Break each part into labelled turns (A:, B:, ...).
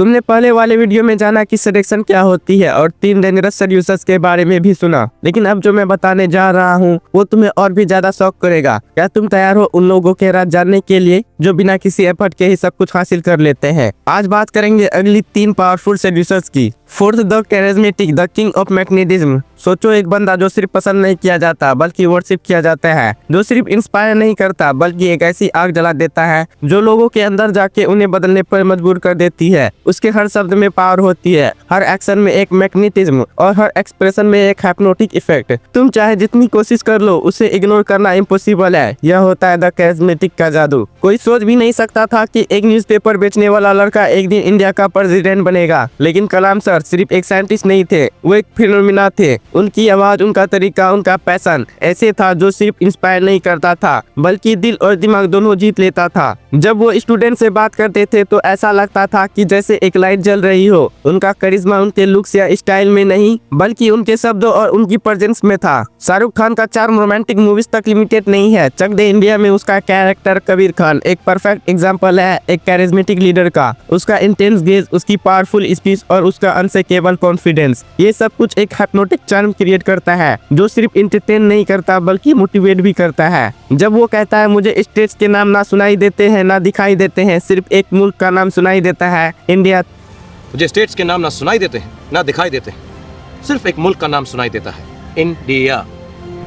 A: तुमने पहले वाले वीडियो में जाना कि सेडक्शन क्या होती है और 3 डेंजरस सेड्यूसर्स के बारे में भी सुना, लेकिन अब जो मैं बताने जा रहा हूँ वो तुम्हें और भी ज्यादा शॉक करेगा। क्या तुम तैयार हो उन लोगों के राज जानने के लिए जो बिना किसी एफर्ट के ही सब कुछ हासिल कर लेते हैं? आज बात करेंगे अगली 3 पावरफुल सेड्यूसर्स की। Fourth, the charismatic, the king of magnetism. सोचो, एक बंदा जो सिर्फ पसंद नहीं किया जाता बल्कि वर्शिप किया जाता है, जो सिर्फ इंस्पायर नहीं करता बल्कि एक ऐसी आग जला देता है जो लोगों के अंदर जाके उन्हें बदलने पर मजबूर कर देती है। उसके हर शब्द में पावर होती है, हर एक्शन में एक मैग्नेटिज्म और हर एक्सप्रेशन में एक हिप्नोटिक इफेक्ट। तुम चाहे जितनी कोशिश कर लो, उसे इग्नोर करना इम्पॉसिबल है। यह होता है द कैरिज्मेटिक का जादू। कोई सोच भी नहीं सकता था कि एक न्यूज़पेपर बेचने वाला लड़का एक दिन इंडिया का प्रेसिडेंट बनेगा, लेकिन कलाम सर सिर्फ एक साइंटिस्ट नहीं थे, वो एक फिनोमिना थे। उनकी आवाज, उनका तरीका, उनका पैशन ऐसे था जो सिर्फ इंस्पायर नहीं करता था बल्कि दिल और दिमाग दोनों जीत लेता था। जब वो स्टूडेंट से बात करते थे तो ऐसा लगता था कि जैसे एक लाइट जल रही हो। उनका करिश्मा उनके लुक्स या स्टाइल में नहीं बल्कि उनके शब्दों और उनकी प्रेजेंस में था। शाहरुख खान का चार्म रोमांटिक मूवीज तक लिमिटेड नहीं है। चक दे इंडिया में उसका कैरेक्टर कबीर खान एक परफेक्ट एग्जांपल है एक कैरिज्मेटिक लीडर का। उसका इंटेंस गेज, उसकी पावरफुल स्पीच और उसका अनशेकेबल कॉन्फिडेंस, ये सब कुछ एक हिप्नोटिक चार्म क्रिएट करता है जो सिर्फ एंटरटेन नहीं करता बल्कि मोटिवेट भी करता है। जब वो कहता है मुझे स्टेट्स के नाम ना सुनाई देते हैं ना दिखाई देते हैं, सिर्फ एक मुल्क का नाम सुनाई देता है, इंडिया।
B: मुझे स्टेट्स के नाम ना सुनाई देते हैं ना दिखाई देते हैं, सिर्फ एक मुल्क का नाम सुनाई देता है, इंडिया।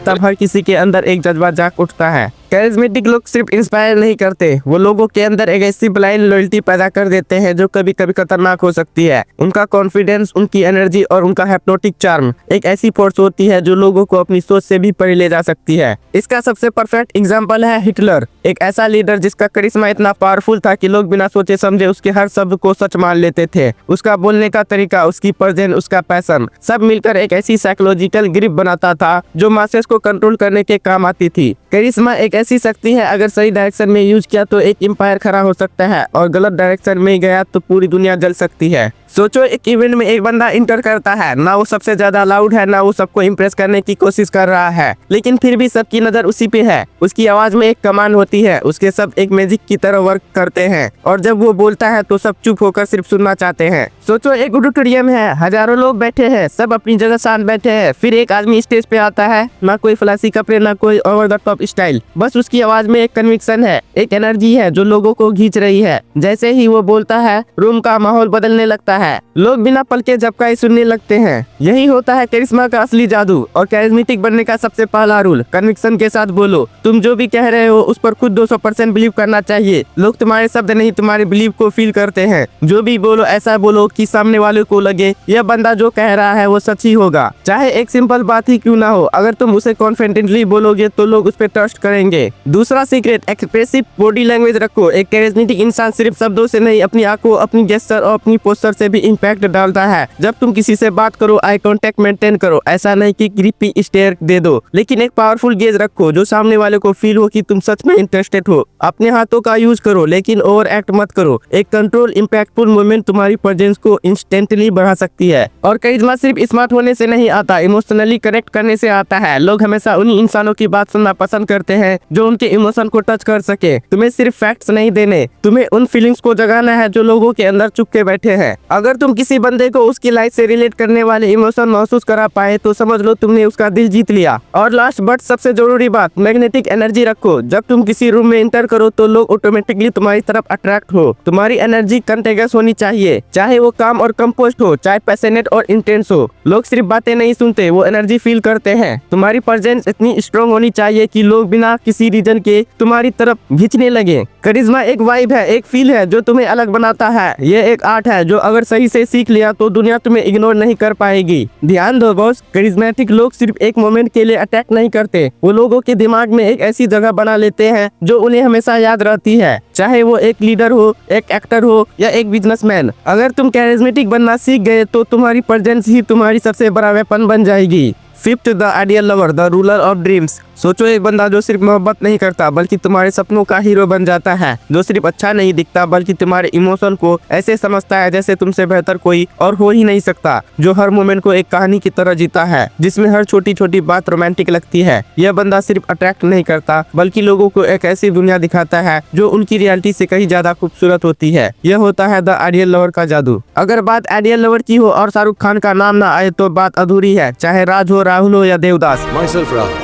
A: तब हर किसी के अंदर एक जज्बा जाग उठता है। कैरिज्मेटिक लोग सिर्फ इंस्पायर नहीं करते, वो लोगों के अंदर एक ऐसी ब्लाइंड लॉयल्टी पैदा कर देते हैं जो कभी कभी खतरनाक हो सकती है। उनका कॉन्फिडेंस, उनकी एनर्जी और उनका हिप्नोटिक चार्म एक ऐसी फोर्स होती है जो लोगों को अपनी सोच से भी परे ले जा सकती है। इसका सबसे परफेक्ट एग्जांपल है हिटलर, एक ऐसा लीडर जिसका करिश्मा इतना पावरफुल था कि लोग बिना सोचे समझे उसके हर शब्द को सच मान लेते थे। उसका बोलने का तरीका, उसकी प्रेजेंस, उसका पैशन सब मिलकर एक ऐसी साइकोलॉजिकल ग्रिप बनाता था जो मासेस को कंट्रोल करने के काम आती थी। करिश्मा एक ऐसी शक्ति है, अगर सही डायरेक्शन में यूज किया तो एक एम्पायर खड़ा हो सकता है और गलत डायरेक्शन में गया तो पूरी दुनिया जल सकती है। सोचो, एक इवेंट में एक बंदा इंटर करता है, ना वो सबसे ज्यादा लाउड है ना वो सबको इम्प्रेस करने की कोशिश कर रहा है, लेकिन फिर भी सबकी नजर उसी पे है। उसकी आवाज में एक कमांड होती है, उसके शब्द एक मैजिक की तरह वर्क करते हैं और जब वो बोलता है तो सब चुप होकर सिर्फ सुनना चाहते हैं। सोचो, एक ऑडिटोरियम है, हजारों लोग बैठे हैं, सब अपनी जगह शांत बैठे हैं, फिर एक आदमी स्टेज पे आता है, ना कोई फ्लैशी कपड़े ना कोई ओवर द टॉप स्टाइल, बस उसकी आवाज में एक कन्विक्शन है, एक एनर्जी है जो लोगों को खींच रही है। जैसे ही वो बोलता है रूम का माहौल बदलने लगता है, लोग बिना पलके झपकाए सुनने लगते हैं। यही होता है करिश्मा का असली जादू और कैरिज्मेटिक बनने का सबसे पहला रूल, कन्विक्शन के साथ बोलो। तुम जो भी कह रहे हो उस पर खुद 200% बिलीव करना चाहिए। लोग तुम्हारे शब्द नहीं तुम्हारे बिलीव को फील करते हैं। जो भी बोलो ऐसा बोलो कि सामने वाले को लगे यह बंदा जो कह रहा है वो सच ही होगा, चाहे एक सिंपल बात ही क्यों ना हो। अगर तुम उसे कॉन्फिडेंटली बोलोगे तो लोग उस पर ट्रस्ट करेंगे। दूसरा सीक्रेट, एक्सप्रेसिव बॉडी लैंग्वेज रखो। एक कैरिज्मेटिक इंसान सिर्फ शब्दों से नहीं, अपनी आंखों, अपनी जेस्चर और अपनी पोस्चर से भी इम्पैक्ट डालता है। जब तुम किसी से बात करो, आई कांटेक्ट मेंटेन करो। ऐसा नहीं कि क्रीपी स्टेयर दे दो, लेकिन एक पावरफुल गेज रखो जो सामने वाले को फील हो कि तुम सच में इंटरेस्टेड हो। अपने हाथों का यूज करो लेकिन ओवर एक्ट मत करो। एक कंट्रोल इम्पैक्टफुल मूवमेंट तुम्हारी प्रेजेंस को इंस्टेंटली बढ़ा सकती है। और करिश्मा सिर्फ स्मार्ट होने से नहीं आता, इमोशनली कनेक्ट करने से आता है। लोग हमेशा उन्हीं इंसानों की बात सुनना पसंद करते हैं जो उनके इमोशन को टच कर सके। तुम्हें सिर्फ फैक्ट्स नहीं देने, तुम्हें उन फीलिंग्स को जगाना है जो लोगों के अंदर चुप के बैठे हैं। अगर तुम किसी बंदे को उसकी लाइफ से रिलेट करने वाले इमोशन महसूस करा पाए तो समझ लो तुमने उसका दिल जीत लिया। और लास्ट बट सबसे जरूरी बात, मैग्नेटिक एनर्जी रखो। जब तुम किसी रूम में इंटर करो तो लोग ऑटोमेटिकली तुम्हारी तरफ अट्रैक्ट हो। तुम्हारी एनर्जी कंटेगियस होनी चाहिए, चाहे वो काम और कंपोस्ट हो, चाहे पैशनेट और इंटेंस हो। लोग सिर्फ बातें नहीं सुनते, वो एनर्जी फील करते हैं। तुम्हारी प्रेजेंस इतनी स्ट्रॉन्ग होनी चाहिए कि लोग बिना किसी रीजन के तुम्हारी तरफ खींचने लगे। करिश्मा एक वाइब है, एक फील है जो तुम्हें अलग बनाता है। ये एक आर्ट है जो अगर सही से सीख लिया तो दुनिया तुम्हें इग्नोर नहीं कर पाएगी। ध्यान दो बॉस, करिश्मेटिक लोग सिर्फ एक मोमेंट के लिए अटैक नहीं करते, वो लोगों के दिमाग में एक ऐसी जगह बना लेते हैं जो उन्हें हमेशा याद रहती है, चाहे वो एक लीडर हो, एक एक्टर हो या एक बिजनेसमैन। अगर तुम कैरिज्मेटिक बनना सीख गए तो तुम्हारी प्रेजेंस ही तुम्हारी सबसे बड़ा वेपन बन जाएगी। Fifth, the ideal lover, the ruler of dreams. सोचो एक बंदा जो सिर्फ मोहब्बत नहीं करता बल्कि तुम्हारे सपनों का हीरो बन जाता है, जो सिर्फ अच्छा नहीं दिखता बल्कि तुम्हारे इमोशन को ऐसे समझता है जैसे तुमसे बेहतर कोई और हो ही नहीं सकता, जो हर मोमेंट को एक कहानी की तरह जीता है जिसमें हर छोटी छोटी बात रोमांटिक लगती है। यह बंदा सिर्फ अट्रैक्ट नहीं करता बल्कि लोगों को एक ऐसी दुनिया दिखाता है जो उनकी रियलिटी से कहीं ज्यादा खूबसूरत होती है। यह होता है द आइडियल लवर का जादू। अगर बात आइडियल लवर की हो और शाहरुख खान का नाम ना आए तो बात अधूरी है, चाहे राज हो, राहुल हो या देवदास।
B: Myself Rahul.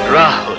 C: राहुल,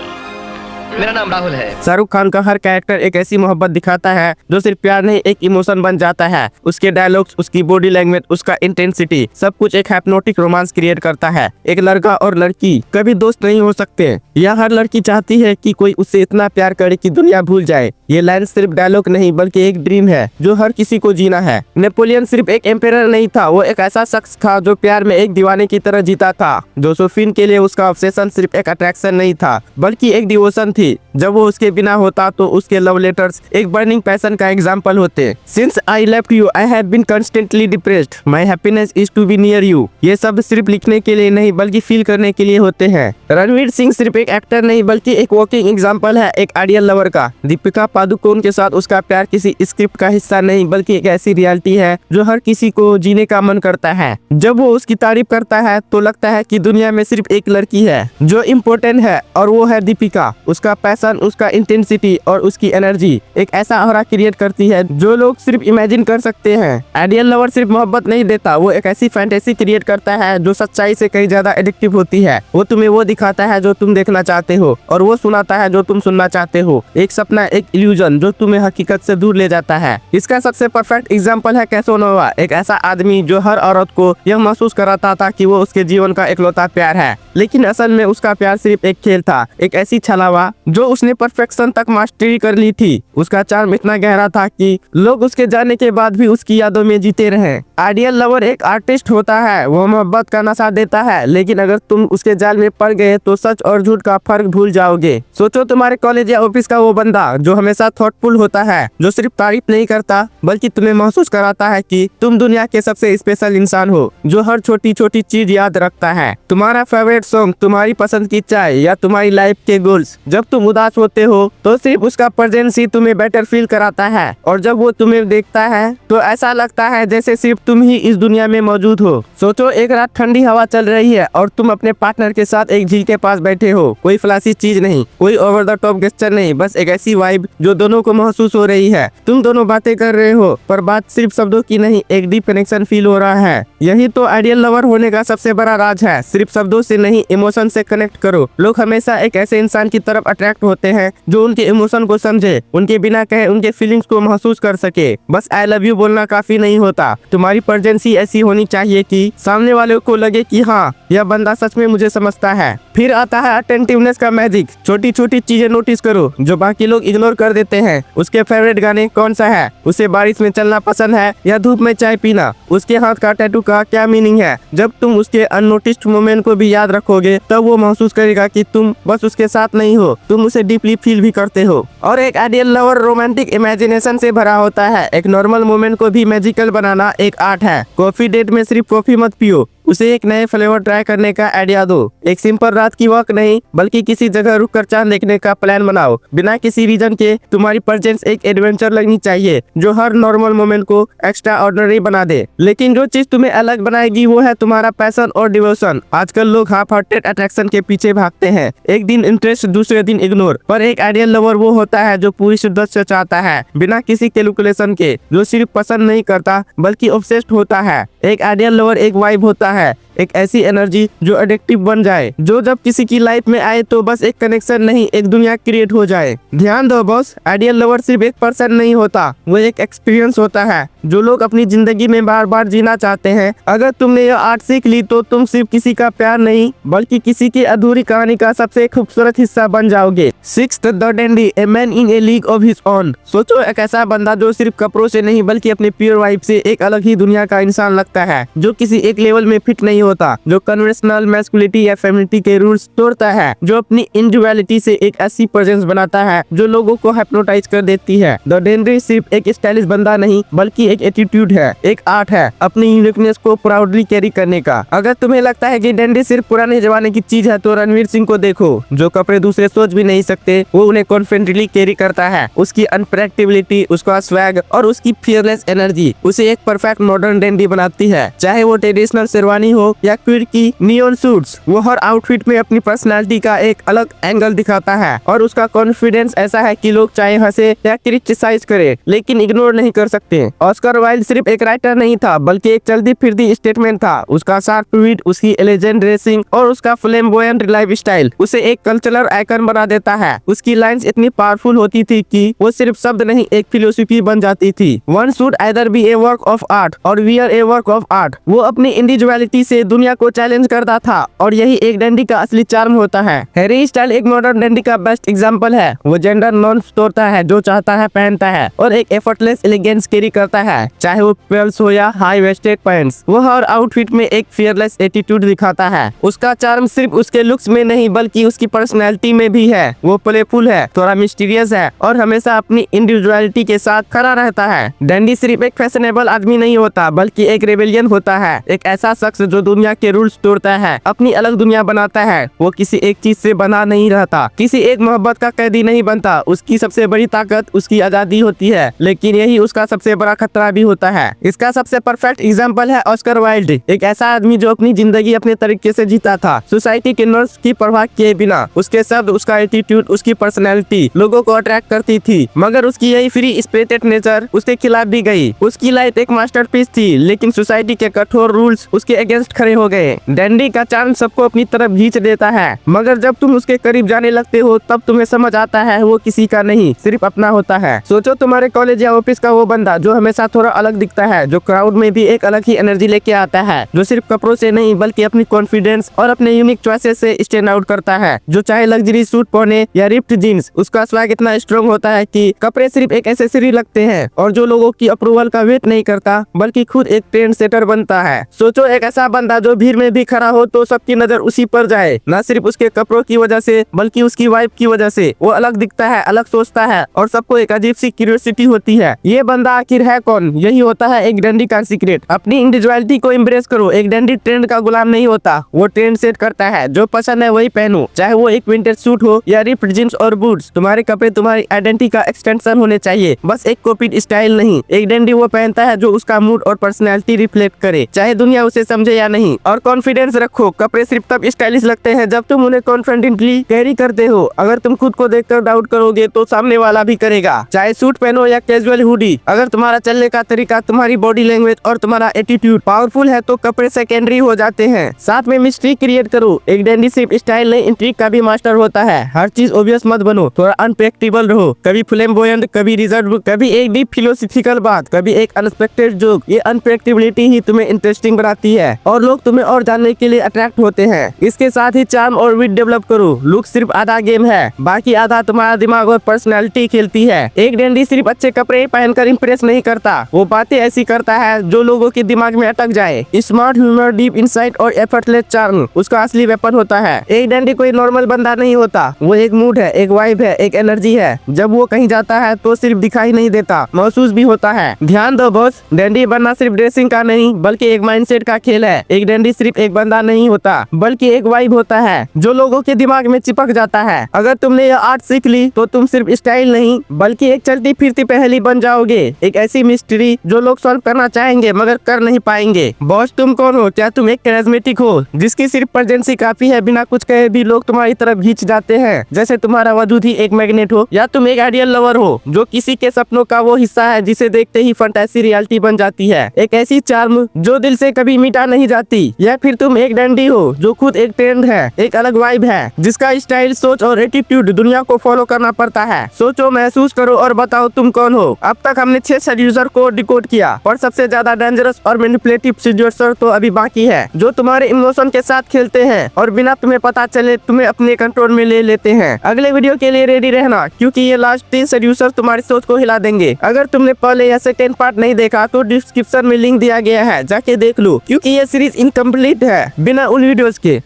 C: मेरा नाम राहुल है।
A: शाहरुख खान का हर कैरेक्टर एक ऐसी मोहब्बत दिखाता है जो सिर्फ प्यार नहीं एक इमोशन बन जाता है। उसके डायलॉग्स, उसकी बॉडी लैंग्वेज, उसका इंटेंसिटी सब कुछ एक हैप्नोटिक रोमांस क्रिएट करता है। एक लड़का और लड़की कभी दोस्त नहीं हो सकते। यह हर लड़की चाहती है कि कोई उससे इतना प्यार करे कि दुनिया भूल जाए। ये लाइन सिर्फ डायलॉग नहीं बल्कि एक ड्रीम है जो हर किसी को जीना है। नेपोलियन सिर्फ एक एम्पेरर नहीं था, वो एक ऐसा शख्स था जो प्यार में एक दीवाने की तरह जीता था। जोसेफिन के लिए उसका ऑब्सेशन सिर्फ एक अट्रैक्शन नहीं था बल्कि एक डिवोशन थी। जब वो उसके बिना होता तो उसके लव लेटर्स एक बर्निंग पैशन का एग्जाम्पल होते। Since I left you I have been constantly depressed, my happiness is to be near you. ये शब्द सिर्फ लिखने के लिए नहीं बल्कि फील करने के लिए होते हैं। रणवीर सिंह सिर्फ एक एक्टर नहीं बल्कि एक वॉकिंग एग्जाम्पल है एक आइडियल लवर का। दीपिका पादुकोण के साथ उसका प्यार किसी स्क्रिप्ट का हिस्सा नहीं बल्कि एक ऐसी रियलिटी है जो हर किसी को जीने का मन करता है। जब वो उसकी तारीफ करता है तो लगता है कि दुनिया में सिर्फ एक लड़की है जो इम्पोर्टेंट है और वो है दीपिका। उसका पैशन, उसका इंटेंसिटी और उसकी एनर्जी एक ऐसा ऑरा क्रिएट करती है जो लोग सिर्फ इमेजिन कर सकते हैं। आइडियल लवर सिर्फ मोहब्बत नहीं देता, वो एक ऐसी फैंटेसी क्रिएट करता है जो सच्चाई से कहीं ज्यादा एडिक्टिव होती है। वो तुम्हें वो दिखाता है जो तुम देखना चाहते हो और वो सुनाता है जो तुम सुनना चाहते हो। एक सपना, एक इल्यूजन जो तुम्हें हकीकत से दूर ले जाता है। इसका सबसे परफेक्ट एग्जाम्पल है कैसोनोवा, एक ऐसा आदमी जो हर औरत को यह महसूस कराता था कि वो उसके जीवन का इकलौता प्यार है, लेकिन असल में उसका प्यार सिर्फ एक खेल था, एक ऐसी छलावा जो उसने परफेक्शन तक मास्टरी कर ली थी। उसका चार्म इतना गहरा था कि लोग उसके जाने के बाद भी उसकी यादों में जीते रहे। आइडियल लवर एक आर्टिस्ट होता है, वो मोहब्बत का नशा देता है, लेकिन अगर तुम उसके जाल में पड़ गए तो सच और झूठ का फर्क भूल जाओगे। सोचो तुम्हारे कॉलेज या ऑफिस का वो बंदा जो हमेशा थॉटफुल होता है, जो सिर्फ तारीफ नहीं करता बल्कि तुम्हें महसूस कराता है कि तुम दुनिया के सबसे स्पेशल इंसान हो, जो हर छोटी छोटी चीज याद रखता है। तुम्हारा फेवरेट सॉन्ग, तुम्हारी पसंद की चाय या तुम्हारी लाइफ के गोल्स। जब तुम उदास होते हो तो सिर्फ उसका प्रेजेंस ही तुम्हें बेटर फील कराता है, और जब वो तुम्हें देखता है तो ऐसा लगता है जैसे सिर्फ तुम ही इस दुनिया में मौजूद हो। सोचो एक रात ठंडी हवा चल रही है और तुम अपने पार्टनर के साथ एक झील के पास बैठे हो। कोई फ्लैशी चीज नहीं, कोई ओवर द टॉप गेस्चर नहीं, बस एक ऐसी वाइब जो दोनों को महसूस हो रही है। तुम दोनों बातें कर रहे हो पर बात सिर्फ शब्दों की नहीं, एक डीप कनेक्शन फील हो रहा है। यही तो आइडियल लवर होने का सबसे बड़ा राज है, सिर्फ शब्दों से नहीं इमोशन से कनेक्ट करो। लोग हमेशा एक ऐसे इंसान की तरफ अट्रैक्ट होते हैं जो उनके इमोशन को समझे, उनके बिना कहे उनके फीलिंग्स को महसूस कर सके। बस आई लव यू बोलना काफी नहीं होता, तुम्हारी प्रेजेंस ही ऐसी होनी चाहिए कि सामने वाले को लगे कि हाँ यह बंदा सच में मुझे समझता है। फिर आता है अटेंटिवनेस का मैजिक। छोटी छोटी चीजें नोटिस करो जो बाकी लोग इग्नोर कर देते हैं। उसके फेवरेट गाने कौन सा है, उसे बारिश में चलना पसंद है या धूप में चाय पीना, उसके हाथ का टैटू का क्या मीनिंग है। जब तुम उसके अननोटिस्ड मोमेंट को भी याद रखोगे तब वो महसूस करेगा कि तुम बस उसके साथ नहीं हो, तुम उसे डीपली फील भी करते हो। और एक आइडियल लवर रोमांटिक इमेजिनेशन से भरा होता है। एक नॉर्मल मोमेंट को भी मैजिकल बनाना एक आर्ट है। कॉफी डेट में सिर्फ कॉफी मत पियो, उसे एक नए फ्लेवर ट्राई करने का आइडिया दो। एक सिंपल रात की वॉक नहीं बल्कि किसी जगह रुककर चांद देखने का प्लान बनाओ। बिना किसी रीजन के तुम्हारी प्रेजेंस एक एडवेंचर लगनी चाहिए जो हर नॉर्मल मोमेंट को एक्स्ट्रा ऑर्डिनरी बना दे। लेकिन जो चीज तुम्हें अलग बनाएगी वो है तुम्हारा पैशन और डिवोशन। आजकल लोग हाफ हार्टेड अट्रैक्शन के पीछे भागते हैं, एक दिन इंटरेस्ट दूसरे दिन इग्नोर। पर एक आइडियल लवर वो होता है जो पूरी शिद्दत से चाहता है, बिना किसी कैलकुलेशन के, जो सिर्फ पसंद नहीं करता बल्कि ऑब्सेस्ड होता है। एक आइडियल लवर एक वाइब होता है, एक ऐसी एनर्जी जो एडिक्टिव बन जाए, जो जब किसी की लाइफ में आए तो बस एक कनेक्शन नहीं एक दुनिया क्रिएट हो जाए। ध्यान दो बॉस, आइडियल लवर सिर्फ एक पर्सन नहीं होता, वो एक एक्सपीरियंस होता है जो लोग अपनी जिंदगी में बार बार जीना चाहते हैं। अगर तुमने यह आर्ट सीख ली तो तुम सिर्फ किसी का प्यार नहीं बल्कि किसी की अधूरी कहानी का सबसे खूबसूरत हिस्सा बन जाओगे। Sixth, the dandy, a man in A league of his own. सोचो एक ऐसा बंदा जो सिर्फ कपड़ों से नहीं बल्कि अपनी प्योर वाइब से एक अलग ही दुनिया का इंसान लगता है, जो किसी एक लेवल में फिट नहीं होता, जो कन्वेंशनल मैस्कुलिटी या फेमिनिटी के रूल्स तोड़ता है, जो अपनी इंडिविजुअलिटी से एक ऐसी प्रेजेंस बनाता है जो लोगों को हिप्नोटाइज कर देती है। द डेंडी सिर्फ एक स्टाइलिश बंदा नहीं बल्कि एक एटीट्यूड है, एक आर्ट है अपनी यूनिकनेस को प्राउडली कैरी करने का। अगर तुम्हें लगता है कि डेंडी सिर्फ पुराने जमाने की चीज है तो रणवीर सिंह को देखो, जो कपड़े दूसरे सोच भी नहीं सकते वो उन्हें कॉन्फिडेंटली कैरी करता है। उसकी अनप्रेडिक्टेबिलिटी, उसका स्वैग और उसकी फियरलेस एनर्जी उसे एक परफेक्ट मॉडर्न डेंडी बनाती है। चाहे वो ट्रेडिशनल शेरवानी हो या क्विर की नियॉन सूट्स, वो हर आउटफिट में अपनी पर्सनालिटी का एक अलग एंगल दिखाता है और उसका कॉन्फिडेंस ऐसा है कि लोग चाहे हंसे या क्रिटिसाइज करे लेकिन इग्नोर नहीं कर सकते। ऑस्कर वाइल्ड सिर्फ एक राइटर नहीं था बल्कि एक चलती फिरती स्टेटमेंट था। उसका शार्प विट, उसकी एलिजेंट ड्रेसिंग और उसका फ्लेम्बोयंट लाइफ स्टाइल उसे एक कल्चरल आइकन बना देता है। उसकी लाइंस इतनी पावरफुल होती थी कि वो सिर्फ शब्द नहीं एक फिलोसफी बन जाती थी। One should either be a work of art or wear a work of art. वो अपनी इंडिविजुअलिटी से दुनिया को चैलेंज करता था और यही एक डेंडी का असली चार्म होता है। हैरी स्टाइल एक मॉडर्न डेंडी का बेस्ट एग्जांपल है। वो जेंडर नॉर्म्स तोड़ता है, जो चाहता है पहनता है और एक एफर्टलेस एलिगेंस कैरी करता है, चाहे वो पर्ल्स हो या हाई वेस्टेड पैंट्स। वो हर आउटफिट में एक फियरलेस एटीट्यूड दिखाता है। उसका चार्म सिर्फ उसके लुक्स में नहीं बल्कि उसकी पर्सनैलिटी में भी है। वो प्लेफुल है, थोड़ा मिस्टीरियस है और हमेशा अपनी इंडिविजुअलिटी के साथ खड़ा रहता है। डेंडी सिर्फ एक फैशनेबल आदमी नहीं होता बल्कि एक रेबेलियन होता है, एक ऐसा शख्स जो दुनिया के रूल्स तोड़ता है, अपनी अलग दुनिया बनाता है। वो किसी एक चीज से बना नहीं रहता, किसी एक मोहब्बत का कैदी नहीं बनता। उसकी सबसे बड़ी ताकत उसकी आजादी होती है, लेकिन यही उसका सबसे बड़ा खतरा भी होता है। इसका सबसे परफेक्ट एग्जांपल है ऑस्कर वाइल्ड, एक ऐसा आदमी जो अपनी जिंदगी अपने तरीके से जीता था, सोसाइटी के नॉर्म्स की परवाह किए बिना। उसके शब्द, उसका एटीट्यूड, उसकी पर्सनैलिटी लोगों को अट्रैक्ट करती थी, मगर उसकी यही फ्री स्पिरिटेड नेचर उसके खिलाफ भी गई। उसकी लाइफ एक मास्टरपीस थी लेकिन सोसाइटी के कठोर रूल्स उसके अगेंस्ट खड़े हो गए। डेंडी का चार्म सबको अपनी तरफ खींच देता है, मगर जब तुम उसके करीब जाने लगते हो तब तुम्हें समझ आता है वो किसी का नहीं, सिर्फ अपना होता है। सोचो तुम्हारे कॉलेज या ऑफिस का वो बंदा जो हमेशा थोड़ा अलग दिखता है, जो क्राउड में भी एक अलग ही एनर्जी लेके आता है, जो सिर्फ कपड़ों से नहीं बल्कि अपनी कॉन्फिडेंस और अपने यूनिक चॉइसेस से स्टैंड आउट करता है। जो चाहे लग्जरी सूट पहने या रिप्ड जीन्स, उसका स्वैग इतना स्ट्रॉन्ग होता है कि कपड़े सिर्फ एक एक्सेसरी लगते हैं। और जो लोगों की अप्रूवल का वेट नहीं करता बल्कि खुद एक ट्रेंड सेटर बनता है। सोचो एक ऐसा बंदा जो भीड़ में भी खड़ा हो तो सबकी नजर उसी पर जाए, न सिर्फ उसके कपड़ों की वजह से बल्कि उसकी वाइब की वजह से। वो अलग दिखता है, अलग सोचता है और सबको एक अजीब सी क्यूरियोसिटी होती है, ये बंदा आखिर है कौन। यही होता है एक डेंडी का सीक्रेट। अपनी इंडिविजुअलिटी को एम्ब्रेस करो। एक डेंडी ट्रेंड का गुलाम नहीं होता, वो ट्रेंड सेट करता है। जो पसंद है वही पहनो, चाहे वो एक विंटेज सूट हो या रिप्ड जींस और बूट्स। तुम्हारे कपड़े तुम्हारी आइडेंटिटी का एक्सटेंशन होने चाहिए, बस एक कॉपीड स्टाइल नहीं। एक डेंडी वो पहनता है जो उसका मूड और पर्सनैलिटी रिफ्लेक्ट करे, चाहे दुनिया उसे समझे या नहीं। और कॉन्फिडेंस रखो, कपड़े सिर्फ तब स्टाइलिश लगते हैं जब तुम उन्हें कॉन्फिडेंटली कैरी करते हो। अगर तुम खुद को देखकर डाउट करोगे तो सामने वाला भी करेगा। चाहे सूट पहनो या कैजुअल हुडी, अगर तुम्हारा चलने का तरीका, तुम्हारी बॉडी लैंग्वेज और तुम्हारा एटीट्यूड पावरफुल है तो कपड़े सेकेंडरी हो जाते हैं। साथ में मिस्ट्री क्रिएट करो। एक डेंडी सिर्फ स्टाइल नहीं, इंट्रिग का भी मास्टर होता है। हर चीज ऑब्वियस मत बनो, थोड़ा अनप्रेडिक्टेबल रहो। कभी फ्लेम्बोयंट, कभी रिजर्व, कभी एक डीप फिलोसॉफिकल बात, कभी एक अनएक्सपेक्टेड जोक। ये अनप्रेडिक्टेबिलिटी ही तुम्हें इंटरेस्टिंग बनाती है और लोग तुम्हें और जानने के लिए अट्रैक्ट होते हैं। इसके साथ ही चार्म और विट डेवलप करो। लुक सिर्फ आधा गेम है, बाकी आधा तुम्हारा दिमाग और पर्सनैलिटी खेलती है। एक डेंडी सिर्फ अच्छे कपड़े पहनकर इंप्रेस नहीं करता, वो बातें ऐसी करता है जो लोगों के दिमाग में अटक जाए। स्मार्ट ह्यूमर, डीप इंसाइट और एफर्टलेस चार्म उसका असली वेपन होता है। एक डेंडी कोई नॉर्मल बंदा नहीं होता, वो एक मूड है, एक वाइब है, एक एनर्जी है। जब वो कहीं जाता है तो सिर्फ दिखाई नहीं देता, महसूस भी होता है। ध्यान दो बॉस, डेंडी बनना सिर्फ ड्रेसिंग का नहीं बल्कि एक माइंडसेट का खेल है। एक डेंडी सिर्फ एक बंदा नहीं होता बल्कि एक वाइब होता है जो लोगों के दिमाग में चिपक जाता है। अगर तुमने यह आर्ट सीख ली तो तुम सिर्फ स्टाइल नहीं बल्कि एक चलती फिरती पहेली बन जाओगे, एक ऐसी मिस्ट्री जो लोग सॉल्व करना चाहेंगे मगर कर नहीं पाएंगे। बॉस तुम कौन हो? क्या तुम एक कैरिज्मेटिक हो जिसकी सिर्फ प्रेजेंस ही काफी है, बिना कुछ कहे भी लोग तुम्हारी तरफ खींच जाते हैं जैसे तुम्हारा वजूद ही एक मैग्नेट हो? या तुम एक आइडियल लवर हो जो किसी के सपनों का वो हिस्सा है जिसे देखते ही फंटेसी रियलिटी बन जाती है, एक ऐसी चार्म जो दिल से कभी मिटा नहीं जाती? या फिर तुम एक डेंडी हो जो खुद एक ट्रेंड है, एक अलग वाइब है जिसका स्टाइल, सोच और एटीट्यूड दुनिया को फॉलो करना पड़ता है? सोचो, महसूस करो और बताओ तुम कौन हो। अब तक हमने 6 सेड्यूसर को डिकोड किया और सबसे ज्यादा डेंजरस और मैनिपुलेटिव सेड्यूसर तो अभी बाकी है, जो तुम्हारे इमोशन के साथ खेलते हैं और बिना तुम्हें पता चले तुम्हें अपने कंट्रोल में ले लेते हैं। अगले वीडियो के लिए रेडी रहना क्योंकि ये लास्ट 3 सेड्यूसर तुम्हारी सोच को हिला देंगे। अगर तुमने पहले या सेकेंड पार्ट नहीं देखा तो डिस्क्रिप्शन में लिंक दिया गया है, जाके देख लो क्योंकि ये सीरीज इनकम्प्लीट है बिना उन वीडियोस के।